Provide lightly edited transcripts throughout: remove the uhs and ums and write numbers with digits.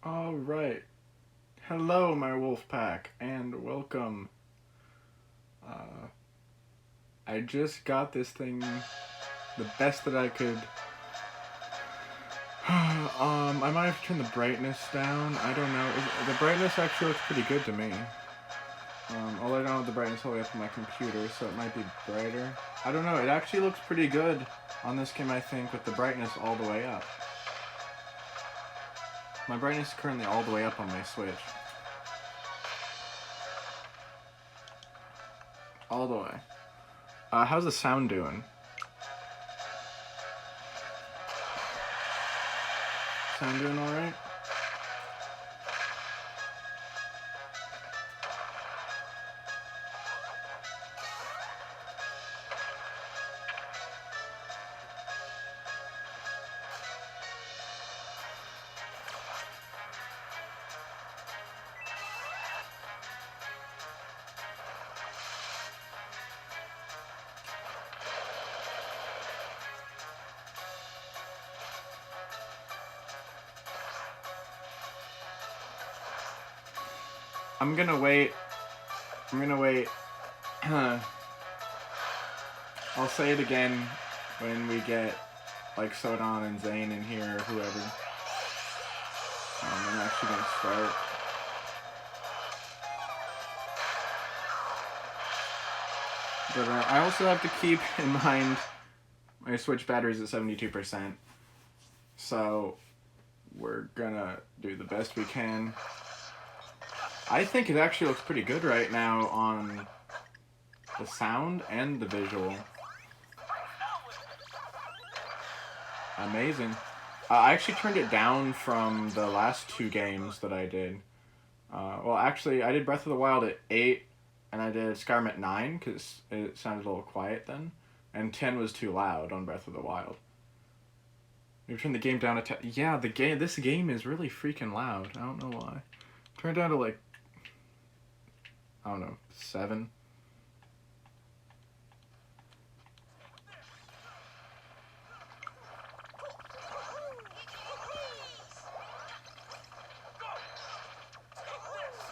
All right. Hello, my wolf pack, and welcome. Uh, I just got this thing the best that I could. I might have to turn the brightness down. I don't know. The brightness actually looks pretty good to me. Although I don't have the brightness all the way up on my computer, so it might be brighter. I don't know. It actually looks pretty good on this game, I think, with the brightness all the way up. My brightness is currently all the way up on my Switch. All the way. How's the sound doing? Sound doing alright? I'm gonna wait. I'll say it again when we get like Sodan and Zane in here or whoever. I'm actually gonna start. But I also have to keep in mind my Switch battery's at 72%. So we're gonna do the best we can. I think it actually looks pretty good right now on the sound and the visual. Amazing. I actually turned it down from the last two games that I did. Well, actually, I did Breath of the Wild at 8, and I did Skyrim at 9, because it sounded a little quiet then. And 10 was too loud on Breath of the Wild. You turn the game down to 10. Yeah, this game is really freaking loud. I don't know why. Turn it down to like, I don't know, 7.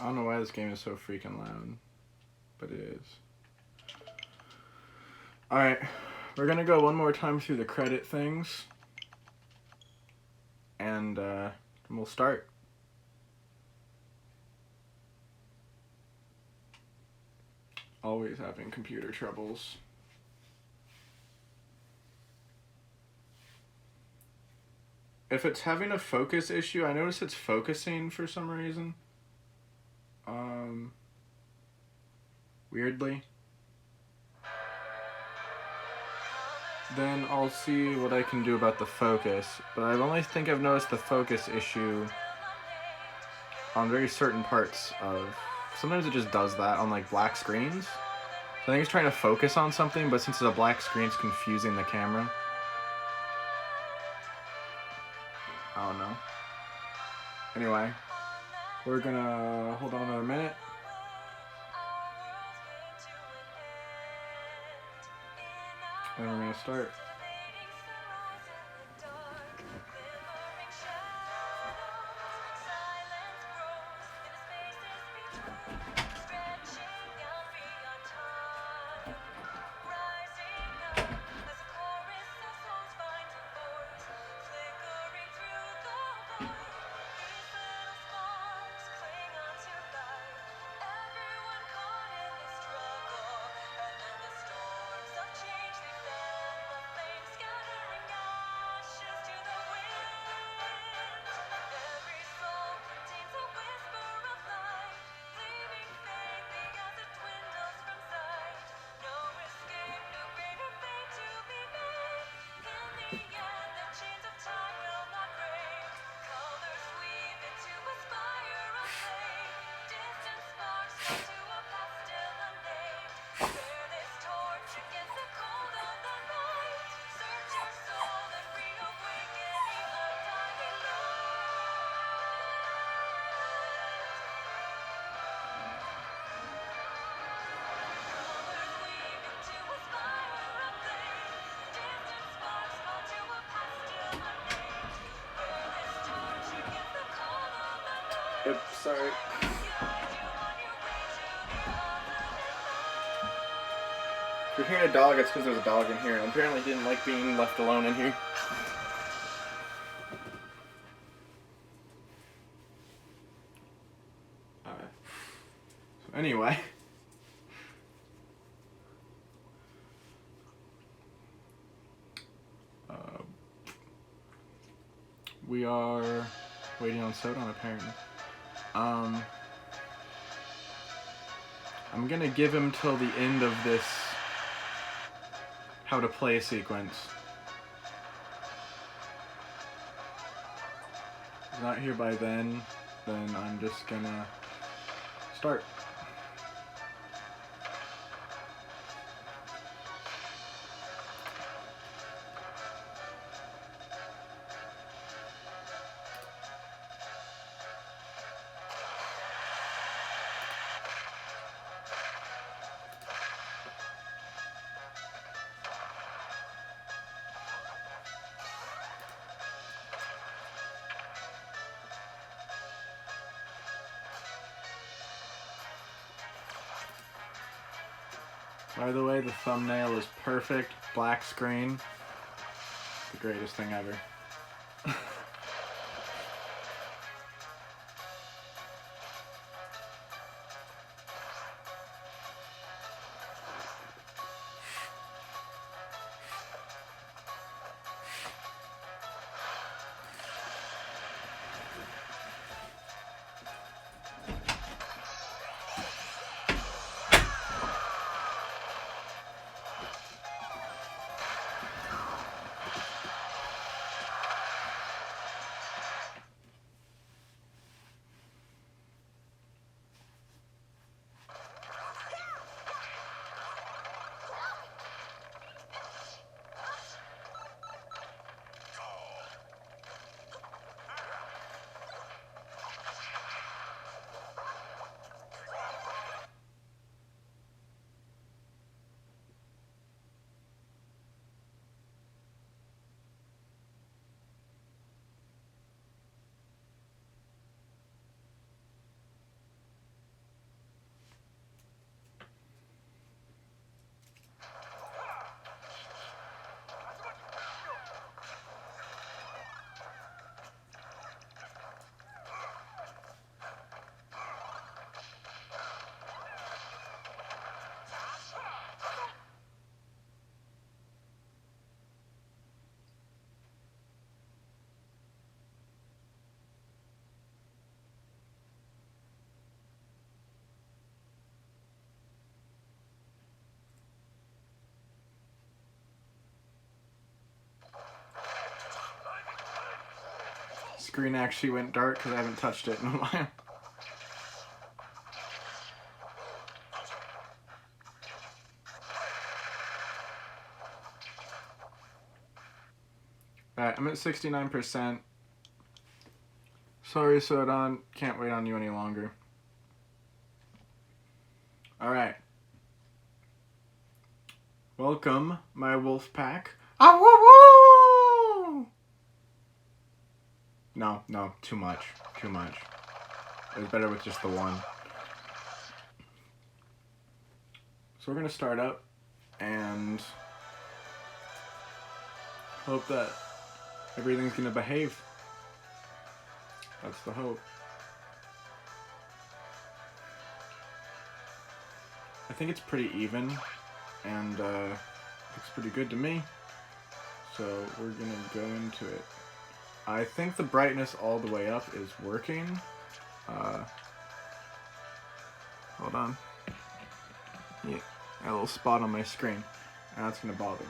I don't know why this game is so freaking loud, but it is. Alright, we're gonna go one more time through the credit things, and we'll start. Always having computer troubles. If it's having a focus issue, I notice it's focusing for some reason. Weirdly. Then I'll see what I can do about the focus. But I only think I've noticed the focus issue on very certain parts of... Sometimes it just does that on like black screens. So I think it's trying to focus on something, but since it's a black screen, it's confusing the camera. I don't know. Anyway, we're gonna hold on another minute. And we're gonna start. sorry. If you're hearing a dog, it's because there's a dog in here, and apparently he didn't like being left alone in here. Alright. So anyway. We are waiting on Sodon, apparently. I'm gonna give him till the end of this how to play sequence. If he's not here by then I'm just gonna start. By the way, the thumbnail is perfect. Black screen. The greatest thing ever. Screen actually went dark because I haven't touched it in a while. Alright, I'm at 69%. Sorry, Sodon. Can't wait on you any longer. Alright. Welcome, my wolf pack. Ah, woo woo! No, too much. Too much. It was better with just the one. So we're gonna start up and hope that everything's gonna behave. That's the hope. I think it's pretty even and looks pretty good to me. So we're gonna go into it. I think the brightness all the way up is working. Hold on. Yeah, a little spot on my screen. And that's gonna bother me.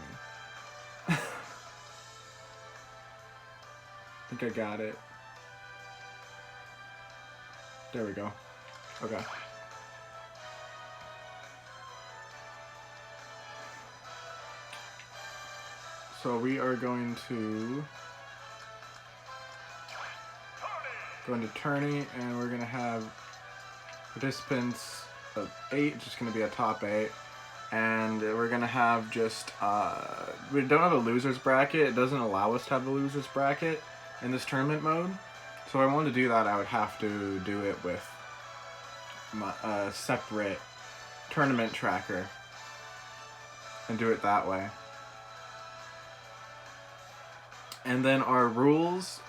I think I got it. There we go. Okay. So we are going to go into tourney, and we're going to have participants of 8, just going to be a top 8. And we're going to have just, we don't have a loser's bracket. It doesn't allow us to have a loser's bracket in this tournament mode. So if I wanted to do that, I would have to do it with a separate tournament tracker and do it that way. And then our rules,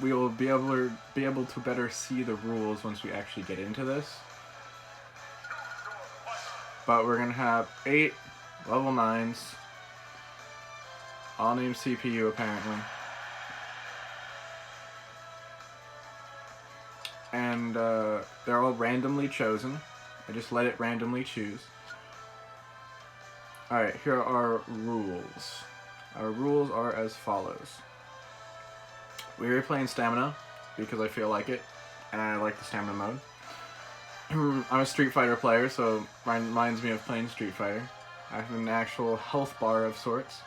we will be able to better see the rules once we actually get into this. But we're gonna have 8 level 9s, all named CPU apparently. And they're all randomly chosen. I just let it randomly choose. Alright, here are our rules. Our rules are as follows. We're playing Stamina, because I feel like it, and I like the Stamina mode. I'm a Street Fighter player, so it reminds me of playing Street Fighter. I have an actual health bar of sorts.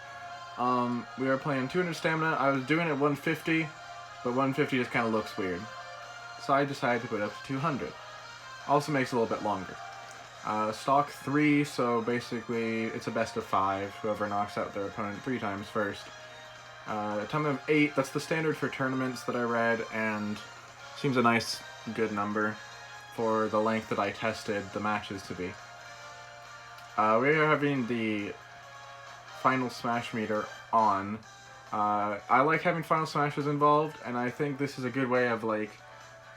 We are playing 200 Stamina. I was doing it 150, but 150 just kind of looks weird. So I decided to put it up to 200. Also makes it a little bit longer. Stock 3, so basically it's a best of 5. Whoever knocks out their opponent 3 times first. Time of 8, that's the standard for tournaments that I read, and seems a nice, good number for the length that I tested the matches to be. We are having the Final Smash meter on. I like having Final Smashes involved, and I think this is a good way of, like,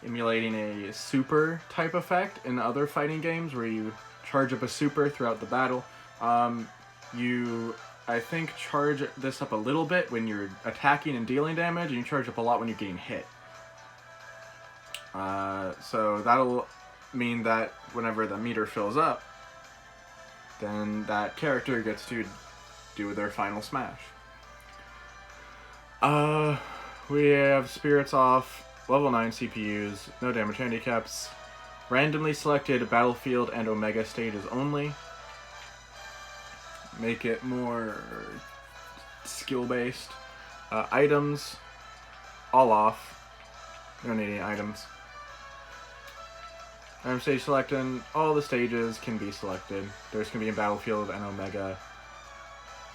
emulating a super type effect in other fighting games where you charge up a super throughout the battle. You, I think, charge this up a little bit when you're attacking and dealing damage, and you charge up a lot when you're getting hit. So that'll mean that whenever the meter fills up, then that character gets to do their final smash. We have spirits off, level 9 CPUs, no damage handicaps, randomly selected battlefield and omega stages only. Make it more skill-based. Items, all off. We don't need any items. Random stage selecting, all the stages can be selected. There's going to be in battlefield and omega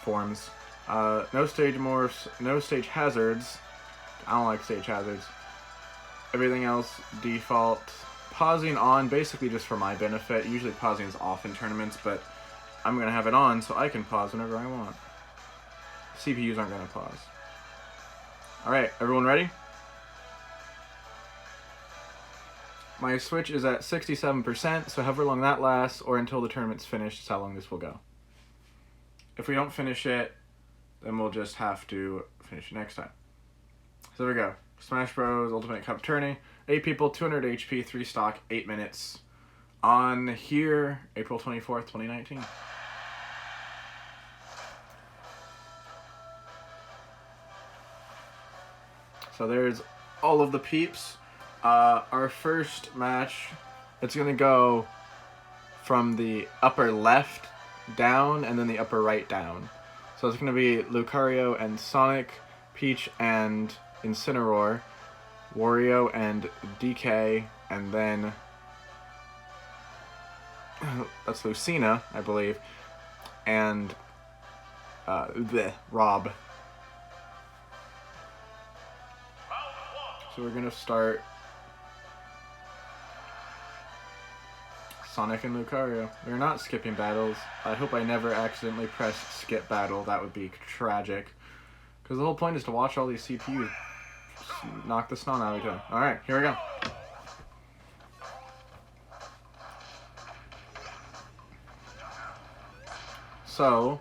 forms. No stage morphs, no stage hazards. I don't like stage hazards. Everything else default. Pausing on, basically just for my benefit. Usually pausing is off in tournaments, but I'm going to have it on so I can pause whenever I want. CPUs aren't going to pause. Alright, everyone ready? My Switch is at 67%, so however long that lasts, or until the tournament's finished, is how long this will go. If we don't finish it, then we'll just have to finish it next time. So there we go. Smash Bros. Ultimate Cup Tourney. 8 people, 200 HP, 3 stock, 8 minutes. On here, April 24th, 2019. So there's all of the peeps. Our first match, it's going to go from the upper left down and then the upper right down. So it's going to be Lucario and Sonic, Peach and Incineroar, Wario and DK, and then that's Lucina, I believe, and Rob. So we're going to start Sonic and Lucario. We're not skipping battles. I hope I never accidentally press skip battle. That would be tragic. Because the whole point is to watch all these CPUs knock the snot out of each other. Alright, here we go. So,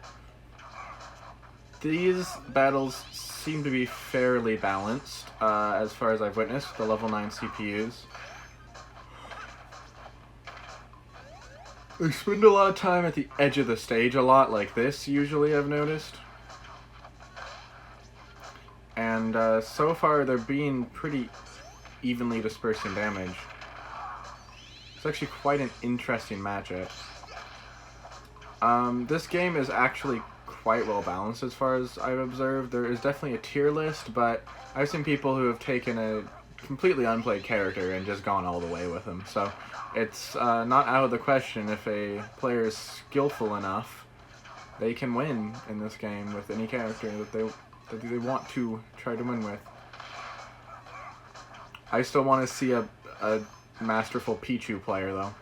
these battles seem to be fairly balanced, as far as I've witnessed, the level 9 CPUs. They spend a lot of time at the edge of the stage a lot, like this, usually, I've noticed. And so far, they're being pretty evenly dispersed in damage. It's actually quite an interesting matchup. This game is actually quite well balanced as far as I've observed. There is definitely a tier list, but I've seen people who have taken a completely unplayed character and just gone all the way with them. So it's not out of the question if a player is skillful enough, they can win in this game with any character that they want to try to win with. I still want to see a masterful Pichu player, though.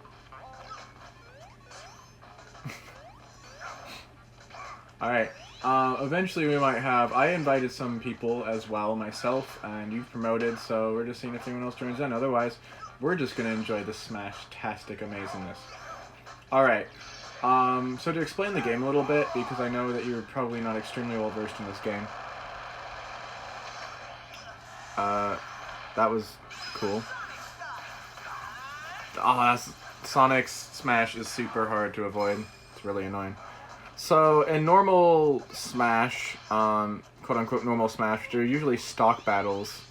Alright, eventually we might have... I invited some people as well, myself, and you've promoted, so we're just seeing if anyone else joins in. Otherwise, we're just going to enjoy the Smash-tastic amazingness. Alright, so to explain the game a little bit, because I know that you're probably not extremely well versed in this game. That was cool. Oh, Sonic's Smash is super hard to avoid. It's really annoying. So, in normal Smash, quote-unquote normal Smash, they're usually stock battles.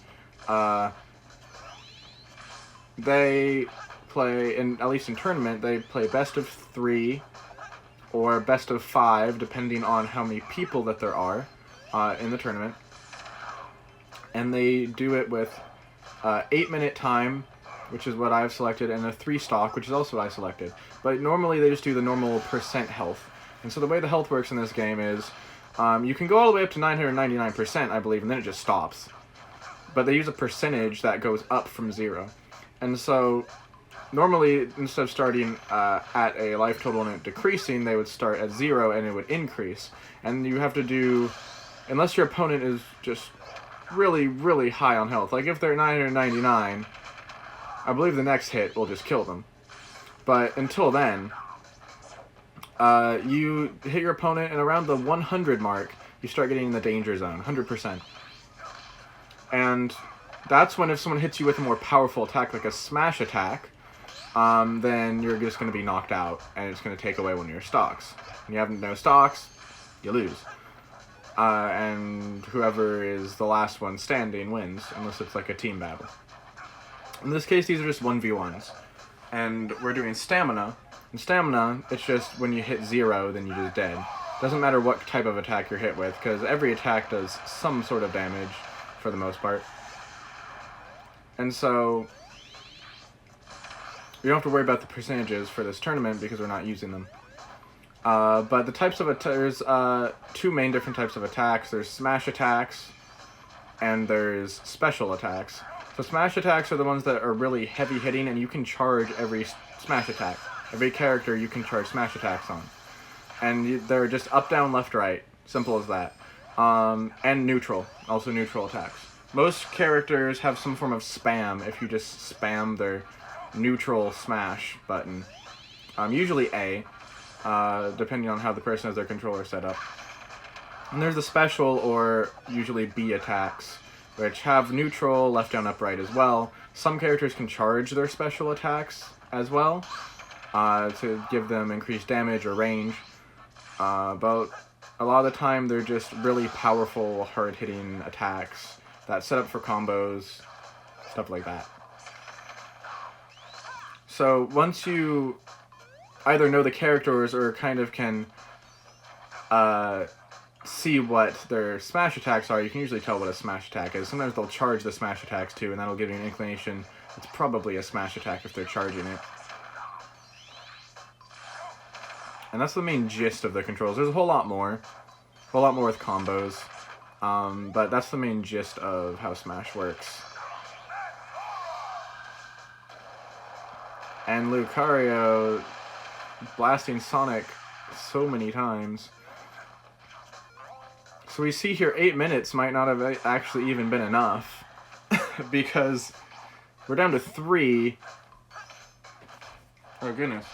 They play, at least in tournament, they play best of 3 or best of 5, depending on how many people that there are in the tournament. And they do it with 8-minute time, which is what I've selected, and a 3 stock, which is also what I selected. But normally they just do the normal percent health. And so the way the health works in this game is, you can go all the way up to 999%, I believe, and then it just stops. But they use a percentage that goes up from 0. And so, normally, instead of starting at a life total and it decreasing, they would start at 0 and it would increase. And you have to do, unless your opponent is just really, really high on health. Like, if they're 999, I believe the next hit will just kill them. But until then, you hit your opponent, and around the 100 mark, you start getting in the danger zone, 100%. And that's when if someone hits you with a more powerful attack, like a smash attack, then you're just going to be knocked out, and it's going to take away one of your stocks. When you have no stocks, you lose. And whoever is the last one standing wins, unless it's like a team battle. In this case, these are just 1v1s. And we're doing stamina. In stamina, it's just when you hit 0, then you're just dead. Doesn't matter what type of attack you're hit with, because every attack does some sort of damage, for the most part. And so, we don't have to worry about the percentages for this tournament, because we're not using them. But the types of there's 2 main different types of attacks. There's smash attacks, and there's special attacks. So smash attacks are the ones that are really heavy hitting, and you can charge every smash attack. Every character you can charge smash attacks on. And they're just up, down, left, right. Simple as that. And neutral. Also neutral attacks. Most characters have some form of spam if you just spam their neutral smash button. Usually A, depending on how the person has their controller set up. And there's the special, or usually B attacks, which have neutral, left, down, up, right as well. Some characters can charge their special attacks as well, to give them increased damage or range. But a lot of the time they're just really powerful, hard-hitting attacks that set up for combos, stuff like that. So once you either know the characters or kind of can see what their smash attacks are, you can usually tell what a smash attack is. Sometimes they'll charge the smash attacks too, and that'll give you an inclination it's probably a smash attack if they're charging it. And that's the main gist of the controls. There's a whole lot more. A whole lot more with combos. But that's the main gist of how Smash works. And Lucario blasting Sonic so many times. So we see here 8 minutes might not have actually even been enough. Because we're down to 3. Oh goodness.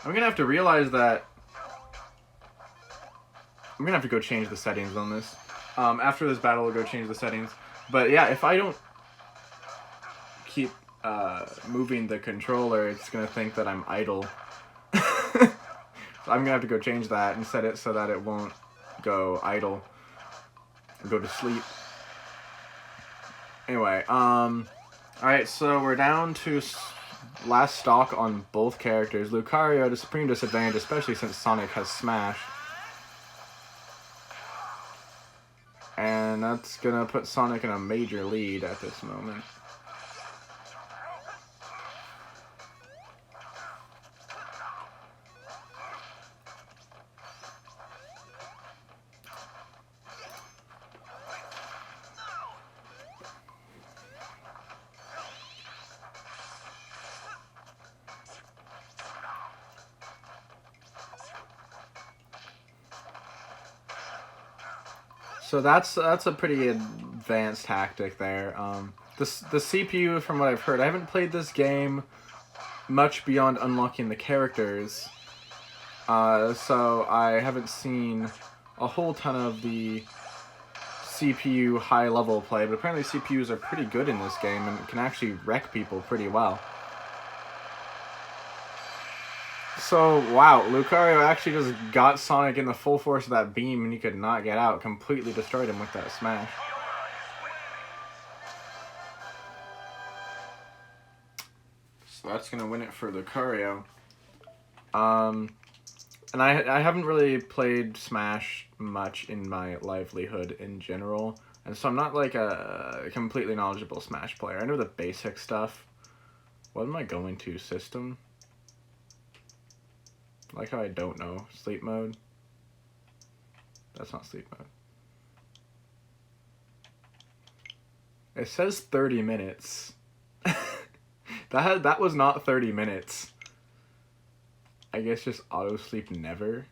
I'm gonna have to realize that I'm gonna have to go change the settings on this. After this battle, we'll go change the settings. But yeah, if I don't keep moving the controller, it's gonna think that I'm idle. So I'm gonna have to go change that and set it so that it won't go idle or go to sleep. Anyway, alright, so we're down to last stock on both characters. Lucario at a supreme disadvantage, especially since Sonic has Smash. And that's gonna put Sonic in a major lead at this moment. So that's a pretty advanced tactic there. The CPU, from what I've heard, I haven't played this game much beyond unlocking the characters, so I haven't seen a whole ton of the CPU high-level play, but apparently CPUs are pretty good in this game and can actually wreck people pretty well. So, wow, Lucario actually just got Sonic in the full force of that beam and he could not get out. Completely destroyed him with that smash. So that's going to win it for Lucario. And I haven't really played Smash much in my livelihood in general. And so I'm not like a completely knowledgeable Smash player. I know the basic stuff. What am I going to? System? I like how I don't know. Sleep mode? That's not sleep mode. It says 30 minutes. That was not 30 minutes. I guess just auto sleep never.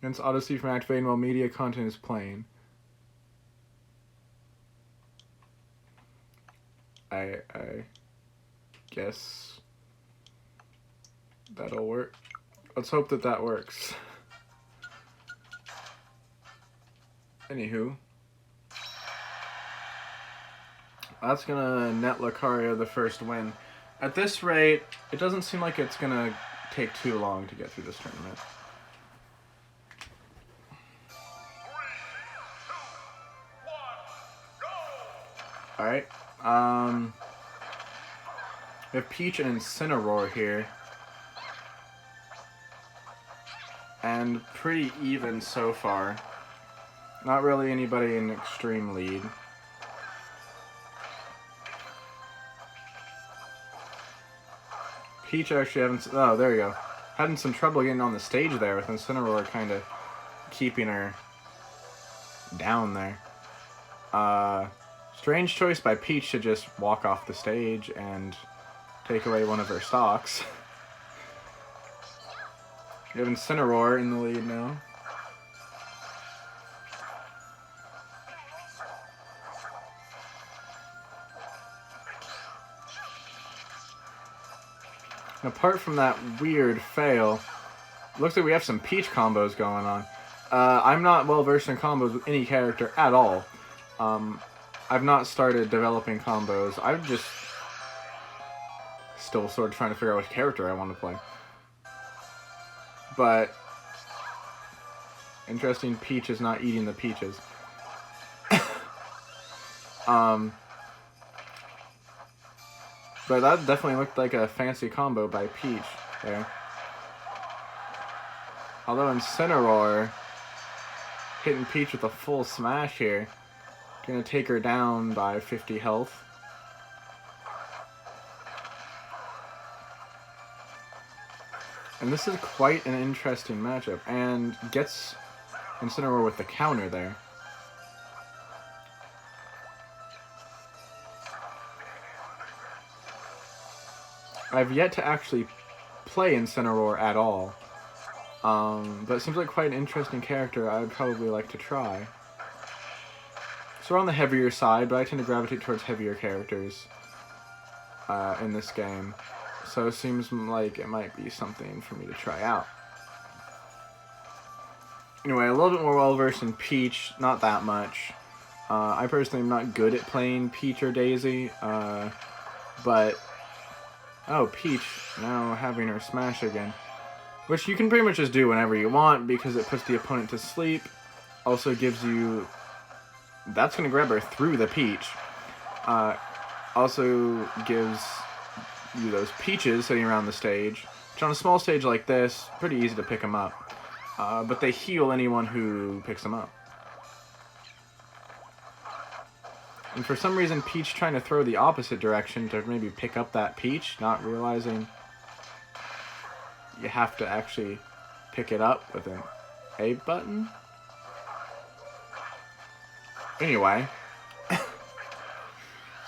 Hence auto sleep from activating while media content is playing. I guess that'll work. Let's hope that works. Anywho. That's gonna net Lucario the first win. At this rate, it doesn't seem like it's gonna take too long to get through this tournament. Alright. We have Peach and Incineroar here. And pretty even so far. Not really anybody in extreme lead. Peach actually oh, there you go. Having some trouble getting on the stage there with Incineroar kind of keeping her down there. Strange choice by Peach to just walk off the stage and take away one of her stocks. You have Incineroar in the lead now. And apart from that weird fail, looks like we have some Peach combos going on. I'm not well versed in combos with any character at all. I've not started developing combos. I'm just still sort of trying to figure out which character I want to play. But interesting, Peach is not eating the peaches. But that definitely looked like a fancy combo by Peach there. Although Incineroar hitting Peach with a full smash here. Gonna take her down by 50 health. And this is quite an interesting matchup. And gets Incineroar with the counter there. I've yet to actually play Incineroar at all. But it seems like quite an interesting character I would probably like to try. So we're on the heavier side, but I tend to gravitate towards heavier characters in this game. So it seems like it might be something for me to try out. Anyway, a little bit more well-versed in Peach, not that much. I personally am not good at playing Peach or Daisy, but... Oh, Peach, now having her smash again. Which you can pretty much just do whenever you want, because it puts the opponent to sleep. Also gives you... That's going to grab her through the Peach. Also gives you those Peaches sitting around the stage. Which on a small stage like this, pretty easy to pick them up. But they heal anyone who picks them up. And for some reason, Peach trying to throw the opposite direction to maybe pick up that Peach, not realizing you have to actually pick it up with an A button. Anyway.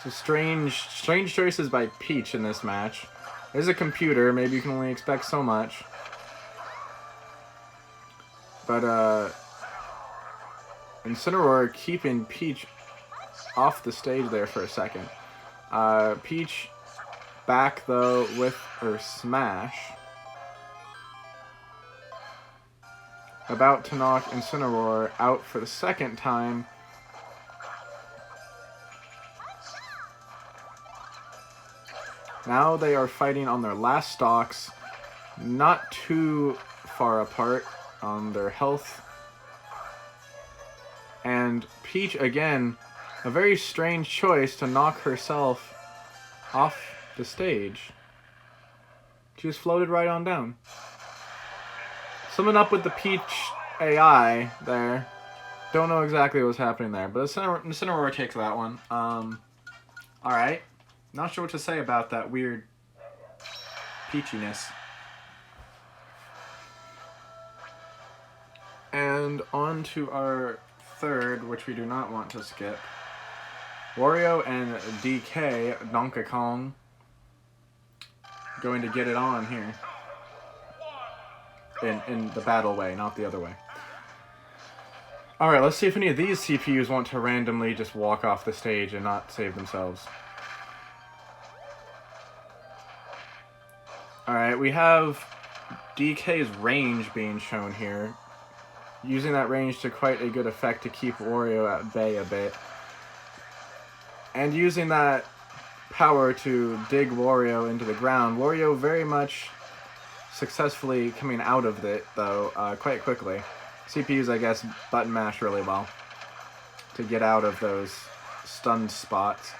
So strange choices by Peach in this match. There's a computer, maybe you can only expect so much. But, Incineroar keeping Peach off the stage there for a second. Peach back, though, with her Smash. About to knock Incineroar out for the second time. Now they are fighting on their last stocks, not too far apart on their health. And Peach, again, a very strange choice to knock herself off the stage. She just floated right on down. Something up with the Peach AI there. Don't know exactly what's happening there, but Incineroar takes that one. Alright. Not sure what to say about that weird peachiness. And on to our third, which we do not want to skip. Wario and DK, Donkey Kong, going to get it on here. In the battle way, not the other way. Alright, let's see if any of these CPUs want to randomly just walk off the stage and not save themselves. Alright, we have DK's range being shown here. Using that range to quite a good effect to keep Wario at bay a bit. And using that power to dig Wario into the ground. Wario very much successfully coming out of it, though, quite quickly. CPUs, I guess, button mash really well to get out of those stunned spots.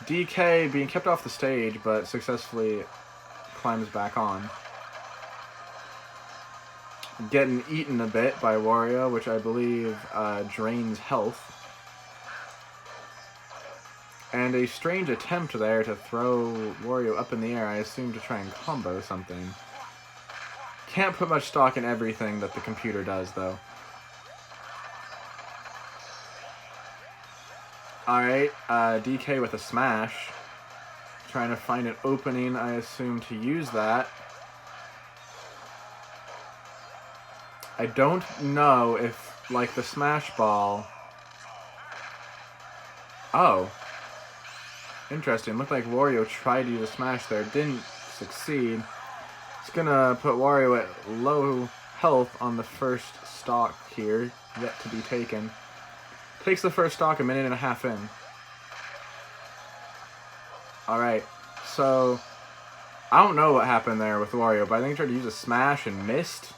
DK being kept off the stage, but successfully climbs back on. Getting eaten a bit by Wario, which I believe drains health. And a strange attempt there to throw Wario up in the air, I assume to try and combo something. Can't put much stock in everything that the computer does, though. Alright, DK with a smash. Trying to find an opening, I assume, to use that. I don't know if, like, the smash ball... Oh. Interesting. Looked like Wario tried to use a smash there. Didn't succeed. It's gonna put Wario at low health on the first stock here. Yet to be taken. Takes the first stock a minute and a half in. Alright. So, I don't know what happened there with Wario, but I think he tried to use a smash and missed.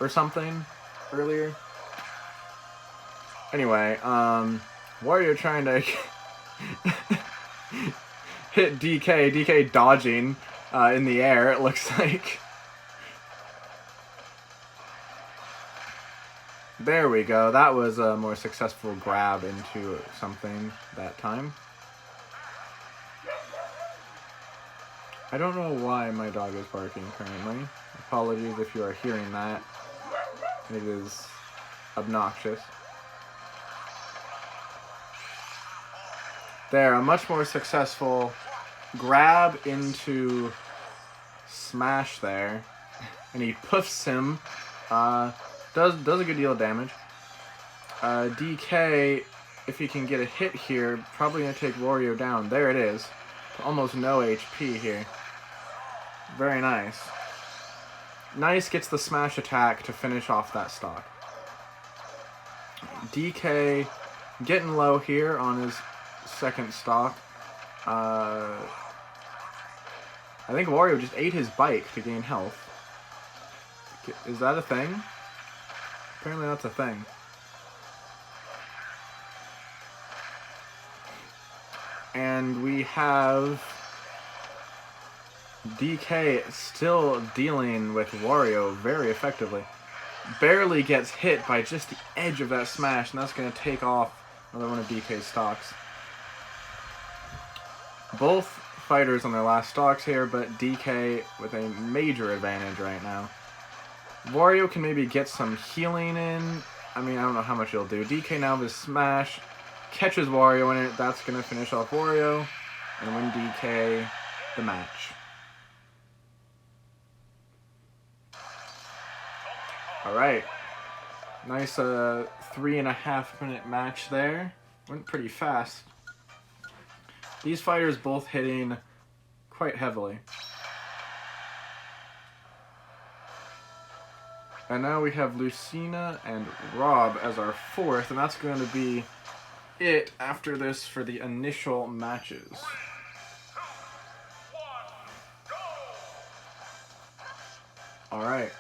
Or something earlier. Anyway, Wario trying to hit DK dodging in the air, it looks like. There we go, that was a more successful grab into something that time. I don't know why my dog is barking currently. Apologies if you are hearing that. It is obnoxious. There, a much more successful grab into smash there. And he puffs him. Does a good deal of damage. DK, if he can get a hit here, probably going to take Wario down. There it is. Almost no HP here. Very nice. Nice gets the smash attack to finish off that stock. DK getting low here on his second stock. I think Wario just ate his bike to gain health. Is that a thing? Apparently that's a thing. And we have DK still dealing with Wario very effectively. Barely gets hit by just the edge of that smash, and that's going to take off another one of DK's stocks. Both fighters on their last stocks here, but DK with a major advantage right now. Wario can maybe get some healing in. I mean, I don't know how much he'll do. DK now with his smash catches Wario in it. That's going to finish off Wario and win DK the match. Alright. Nice 3.5-minute match there. Went pretty fast. These fighters both hitting quite heavily. And now we have Lucina and Rob as our fourth, and that's going to be it after this for the initial matches. Alright.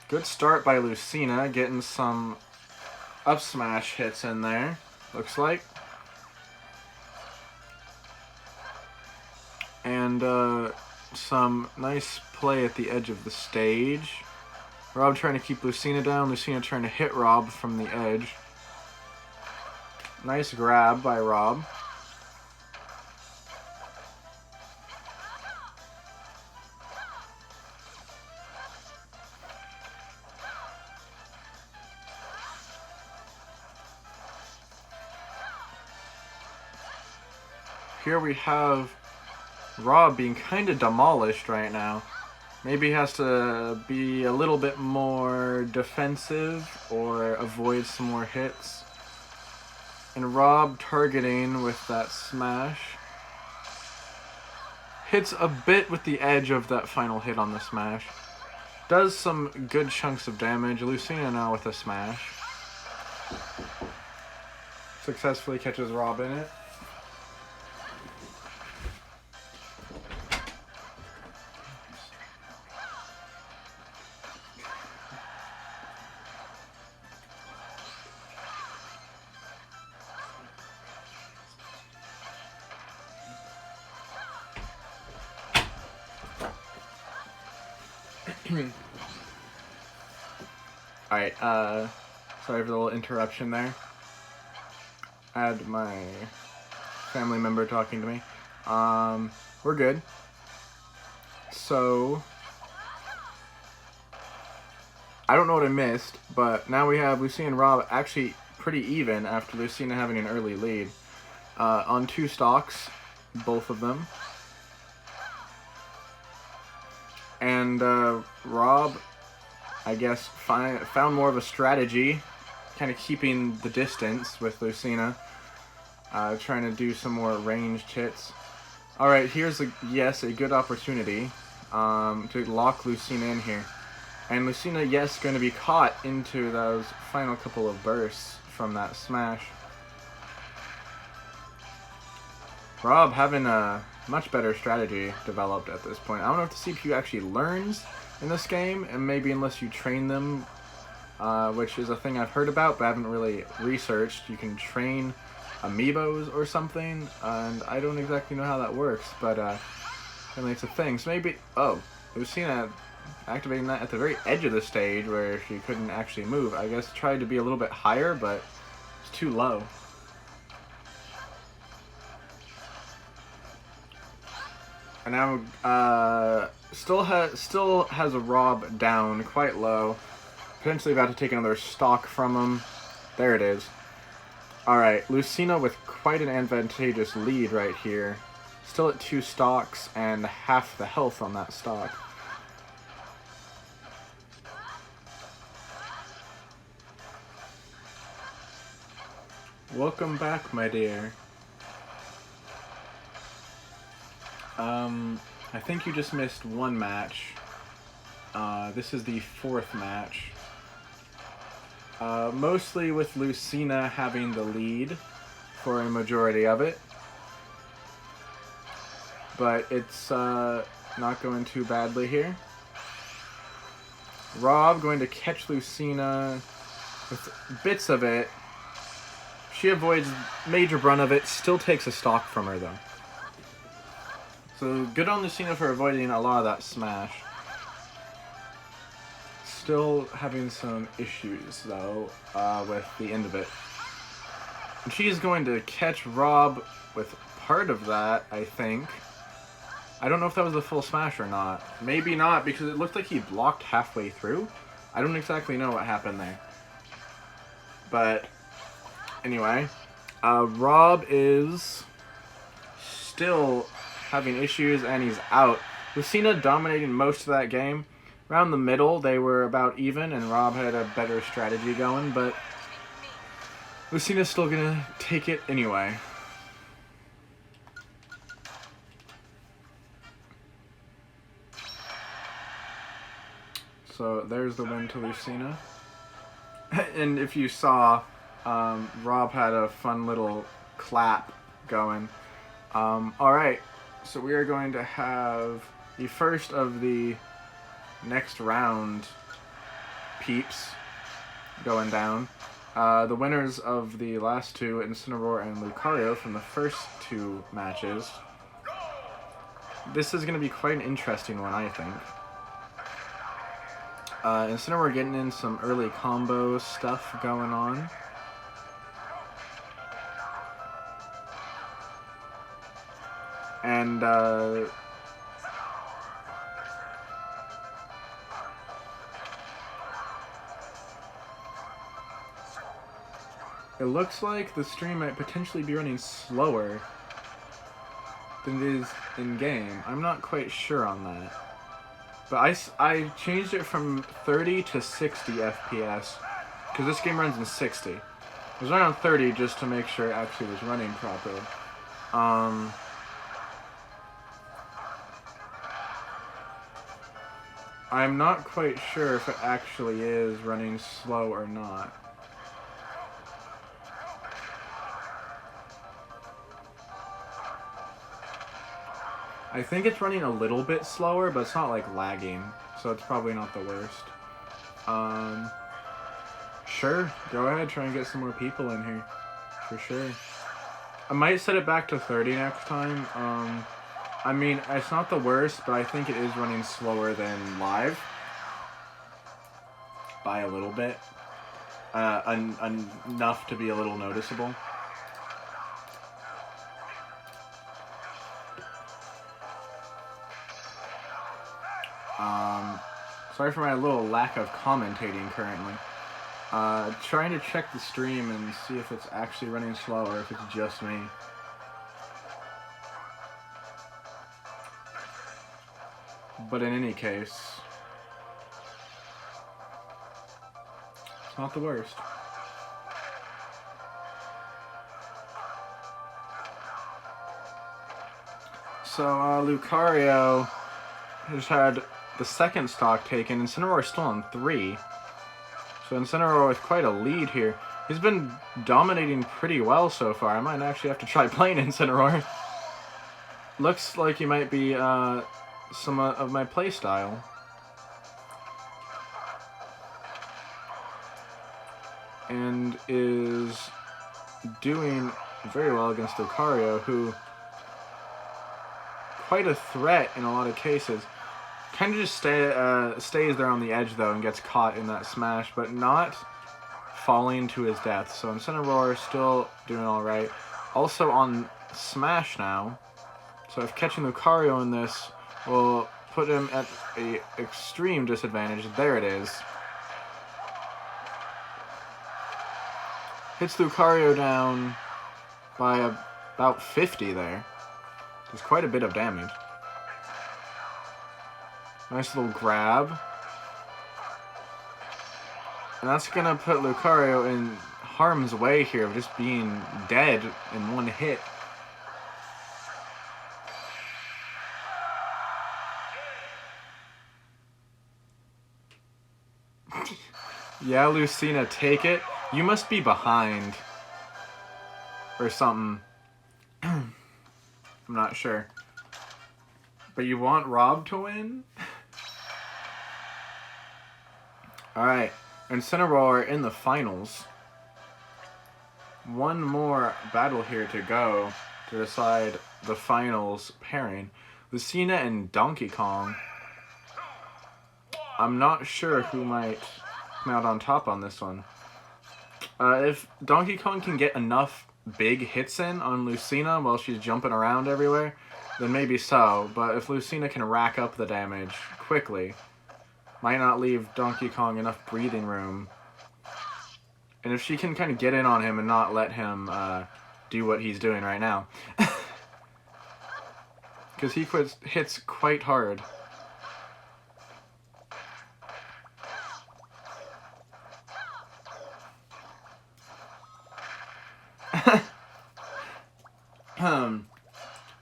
Good start by Lucina, getting some up smash hits in there, looks like. And some nice play at the edge of the stage. Rob trying to keep Lucina down, Lucina trying to hit Rob from the edge. Nice grab by Rob. Here we have Rob being kind of demolished right now. Maybe he has to be a little bit more defensive or avoid some more hits. And Rob targeting with that smash. Hits a bit with the edge of that final hit on the smash. Does some good chunks of damage. Lucina now with a smash. Successfully catches Rob in it. Alright, sorry for the little interruption there. I had my family member talking to me. We're good. So, I don't know what I missed, but now we have Lucina and Rob actually pretty even after Lucina having an early lead. On 2 stocks, both of them. And Rob, I guess, found more of a strategy, kind of keeping the distance with Lucina, trying to do some more ranged hits. Alright, here's a good opportunity to lock Lucina in here. And Lucina, yes, going to be caught into those final couple of bursts from that smash. Rob having a much better strategy developed at this point. I don't know if the CPU actually learns in this game, and maybe unless you train them, which is a thing I've heard about but haven't really researched. You can train amiibos or something, and I don't exactly know how that works, but apparently it's a thing. So maybe, Lucina activating that at the very edge of the stage where she couldn't actually move. I guess tried to be a little bit higher, but it's too low. And now, still has a Rob down, quite low. Potentially about to take another stock from him. There it is. Alright, Lucina with quite an advantageous lead right here. Still at 2 stocks and half the health on that stock. Welcome back, my dear. I think you just missed one match. This is the 4th match. Mostly with Lucina having the lead for a majority of it. But it's not going too badly here. Rob going to catch Lucina with bits of it. She avoids major brunt of it, still takes a stock from her though. So good on Lucina for avoiding a lot of that smash. Still having some issues though with the end of it. And she's going to catch Rob with part of that, I think. I don't know if that was the full smash or not. Maybe not, because it looked like he blocked halfway through. I don't exactly know what happened there. But anyway, Rob is still having issues and he's out. Lucina dominating most of that game. around the middle, they were about even, and Rob had a better strategy going, but Lucina's still gonna take it anyway. So there's the win to Lucina. And if you saw, Rob had a fun little clap going. Alright, so we are going to have the first of the next round peeps going down. The winners of the last two, Incineroar and Lucario, from the first two matches. This is going to be quite an interesting one, I think. Incineroar getting in some early combo stuff going on. And, it looks like the stream might potentially be running slower than it is in-game. I'm not quite sure on that. But I changed it from 30 to 60 FPS, because this game runs in 60. It was running on 30 just to make sure it actually was running properly. I'm not quite sure if it actually is running slow or not. I think it's running a little bit slower, but it's not like lagging, so it's probably not the worst. Sure, go ahead, try and get some more people in here, for sure. I might set it back to 30 next time. I mean, it's not the worst, but I think it is running slower than live. By a little bit. Enough to be a little noticeable. Sorry for my little lack of commentating currently. Trying to check the stream and see if it's actually running slow or if it's just me. But in any case, it's not the worst. So, Lucario has had the second stock taken. Incineroar is still on 3. So Incineroar with quite a lead here. He's been dominating pretty well so far. I might actually have to try playing Incineroar. Looks like he might be some of my playstyle. And is doing very well against Lucario, who quite a threat in a lot of cases. Kind of just stays there on the edge, though, and gets caught in that smash, but not falling to his death. So Incineroar still doing alright. Also on smash now. So if catching Lucario in this will put him at an extreme disadvantage. There it is. Hits Lucario down by about 50 there. There's quite a bit of damage. Nice little grab. And that's going to put Lucario in harm's way here of just being dead in one hit. Yeah, Lucina, take it. You must be behind. Or something. I'm not sure. But you want Rob to win? Alright, Incineroar in the finals. One more battle here to go to decide the finals pairing. Lucina and Donkey Kong. I'm not sure who might come out on top on this one. If Donkey Kong can get enough big hits in on Lucina while she's jumping around everywhere, then maybe so. But if Lucina can rack up the damage quickly, might not leave Donkey Kong enough breathing room. And if she can kind of get in on him and not let him do what he's doing right now. Because he hits quite hard.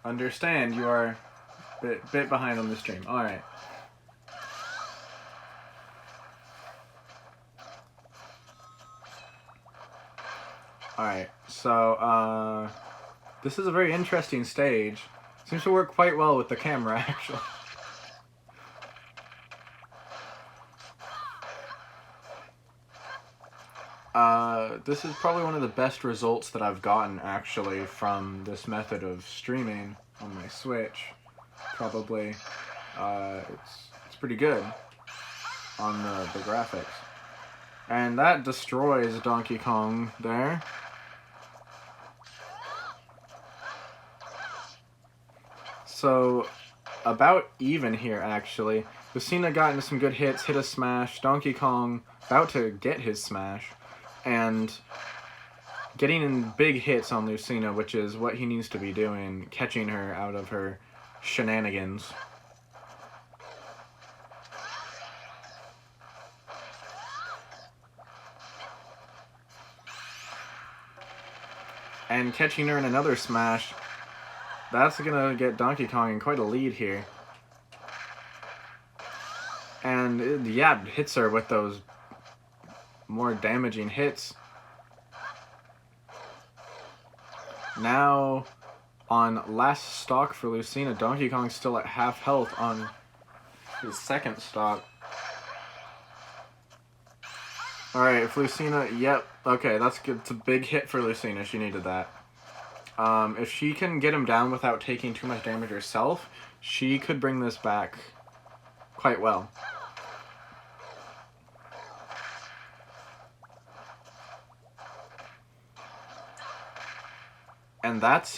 understand you are a bit behind on the stream. Alright. Alright, so, this is a very interesting stage. Seems to work quite well with the camera, actually. This is probably one of the best results that I've gotten, actually, from this method of streaming on my Switch. Probably. It's pretty good on the graphics. And that destroys Donkey Kong there. So, about even here, actually. Lucina got into some good hits, hit a smash. Donkey Kong about to get his smash. And getting in big hits on Lucina, which is what he needs to be doing, catching her out of her shenanigans. And catching her in another smash, that's gonna get Donkey Kong in quite a lead here. And yeah, hits her with those more damaging hits. Now, on last stock for Lucina, Donkey Kong's still at half health on his second stock. Alright, if Lucina, yep, okay, that's good. It's a big hit for Lucina, she needed that. If she can get him down without taking too much damage herself, she could bring this back quite well. And that's,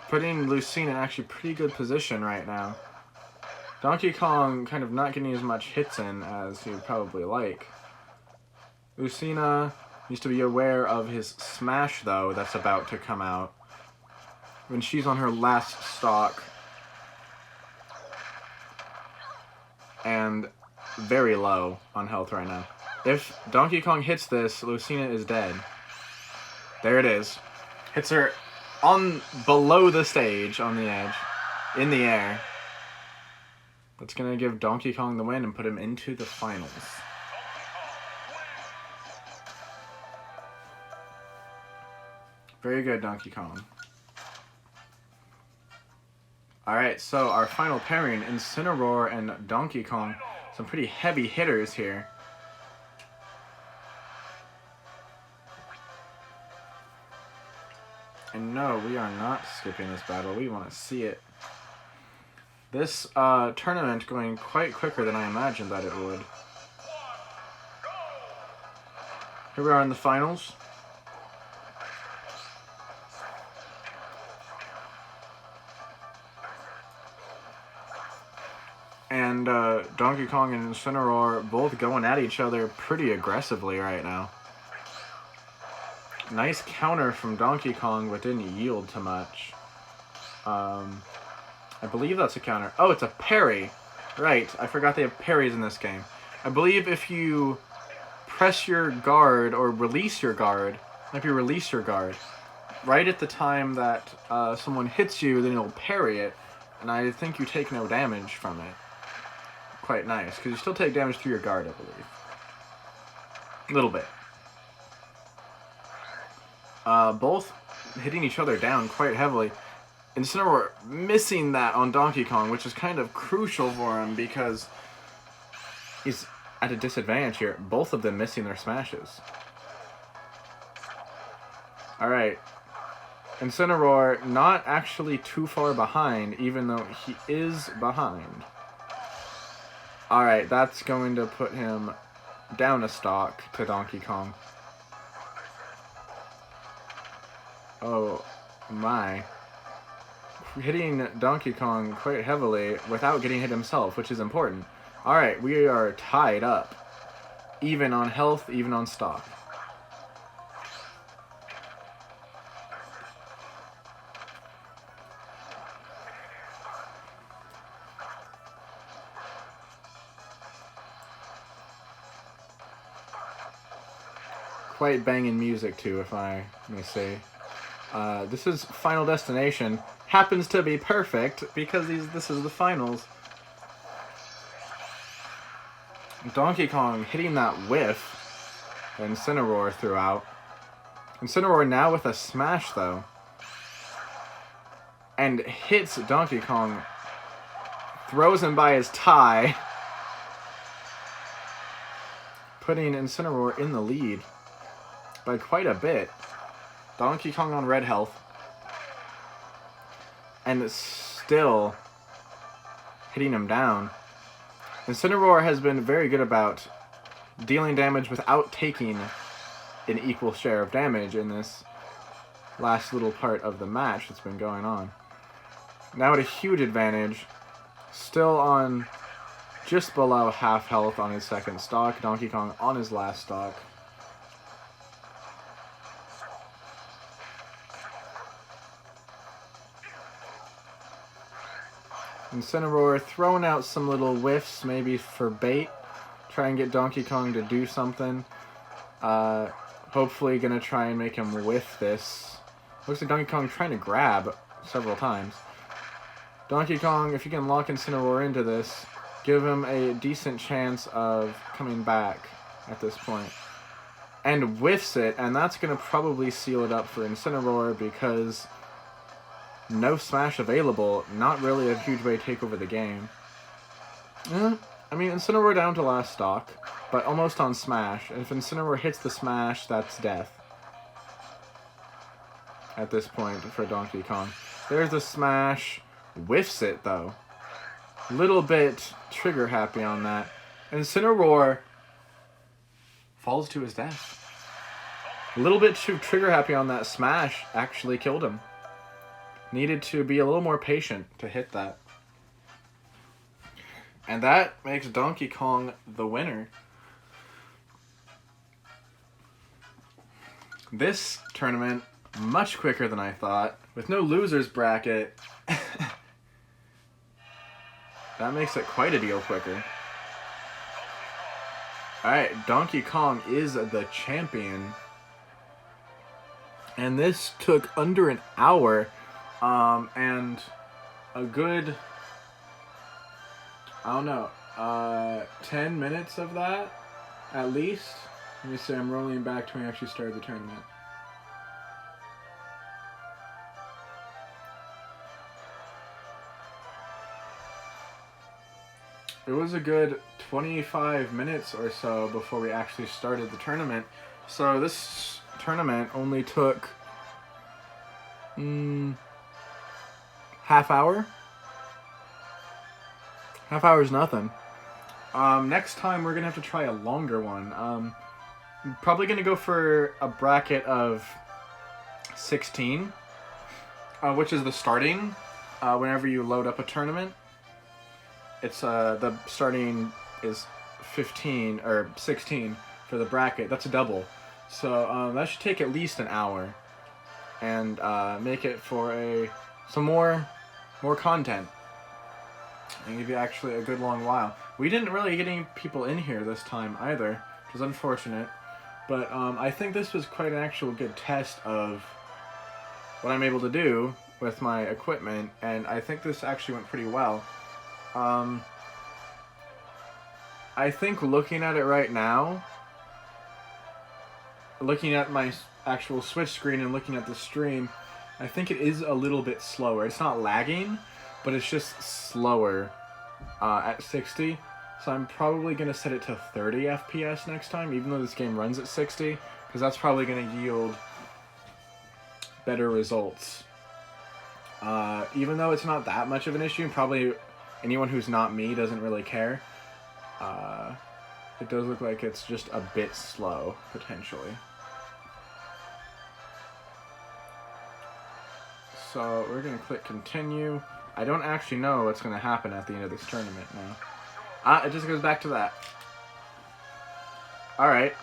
putting Lucina in actually pretty good position right now. Donkey Kong kind of not getting as much hits in as he would probably like. Lucina needs to be aware of his smash, though, that's about to come out. When she's on her last stock. And very low on health right now. If Donkey Kong hits this, Lucina is dead. There it is. Hits her on below the stage, on the edge, in the air. That's gonna give Donkey Kong the win and put him into the finals. Very good, Donkey Kong. Alright, so our final pairing, Incineroar and Donkey Kong. Some pretty heavy hitters here. And no, we are not skipping this battle. We want to see it. This tournament going quite quicker than I imagined that it would. Here we are in the finals. And Donkey Kong and Incineroar both going at each other pretty aggressively right now. Nice counter from Donkey Kong, but didn't yield to much. I believe that's a counter. Oh, it's a parry. Right, I forgot they have parries in this game. I believe if you press your guard or release your guard, if you release your guard, right at the time that someone hits you, then it'll parry it, and I think you take no damage from it. Quite nice, because you still take damage through your guard, I believe. A little bit. Both hitting each other down quite heavily. Incineroar missing that on Donkey Kong, which is kind of crucial for him because he's at a disadvantage here. Both of them missing their smashes. Alright. Incineroar not actually too far behind, even though he is behind. Alright, that's going to put him down a stock to Donkey Kong. Oh my. Hitting Donkey Kong quite heavily without getting hit himself, which is important. Alright, we are tied up. Even on health, even on stock. Quite banging music too, if I may say. This is Final Destination. Happens to be perfect because this is the finals. Donkey Kong hitting that whiff that Incineroar threw out. Incineroar now with a smash, though. And hits Donkey Kong. Throws him by his tie. Putting Incineroar in the lead by quite a bit. Donkey Kong on red health. And it's still hitting him down. Incineroar has been very good about dealing damage without taking an equal share of damage in this last little part of the match that's been going on. Now at a huge advantage, still on just below half health on his second stock, Donkey Kong on his last stock. Incineroar throwing out some little whiffs, maybe for bait. Try and get Donkey Kong to do something. Hopefully gonna try and make him whiff this. Looks like Donkey Kong trying to grab several times. Donkey Kong, if you can lock Incineroar into this, give him a decent chance of coming back at this point. And whiffs it, and that's gonna probably seal it up for Incineroar because no smash available, not really a huge way to take over the game. I mean, Incineroar down to last stock, but almost on smash. And if Incineroar hits the smash, that's death. At this point for Donkey Kong. There's the smash. Whiffs it, though. Little bit trigger happy on that. Incineroar falls to his death. A little bit too trigger happy on that smash actually killed him. Needed to be a little more patient to hit that. And that makes Donkey Kong the winner. This tournament, much quicker than I thought, with no losers bracket. That makes it quite a deal quicker. Alright, Donkey Kong is the champion. And this took under an hour. And a good, I don't know, 10 minutes of that, at least. Let me see, I'm rolling back to when I actually started the tournament. It was a good 25 minutes or so before we actually started the tournament. So this tournament only took half hour? Half hour is nothing. Next time we're going to have to try a longer one. Probably going to go for a bracket of 16, which is the starting whenever you load up a tournament. It's the starting is 15 or 16 for the bracket. That's a double. So that should take at least an hour and make it for some more content and give you actually a good long while. We didn't really get any people in here this time either, which is unfortunate. But I think this was quite an actual good test of what I'm able to do with my equipment, and I think this actually went pretty well. I think looking at it right now, looking at my actual Switch screen and looking at the stream, I think it is a little bit slower. It's not lagging, but it's just slower at 60. So I'm probably going to set it to 30 FPS next time, even though this game runs at 60, because that's probably going to yield better results. Even though it's not that much of an issue, probably anyone who's not me doesn't really care. It does look like it's just a bit slow, potentially. So we're going to click continue. I don't actually know what's going to happen at the end of this tournament now. It just goes back to that. Alright.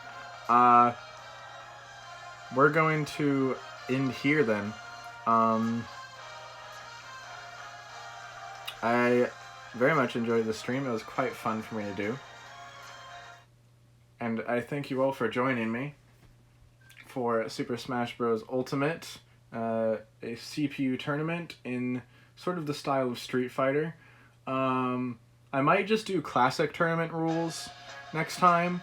We're going to end here then. I very much enjoyed the stream. It was quite fun for me to do. And I thank you all for joining me for Super Smash Bros. Ultimate a CPU tournament in sort of the style of Street Fighter. I might just do classic tournament rules next time.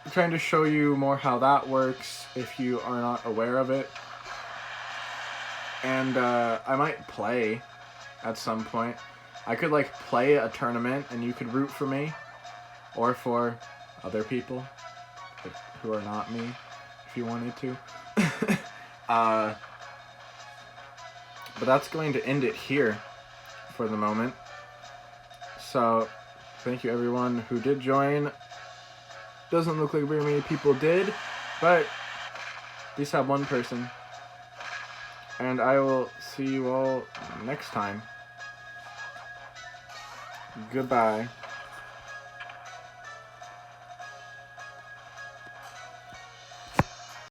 I'm trying to show you more how that works if you are not aware of it. And I might play at some point. I could like play a tournament and you could root for me or for other people who are not me if you wanted to. But that's going to end it here for the moment. So thank you everyone who did join. Doesn't look like very many people did, but at least have one person. And I will see you all next time. Goodbye.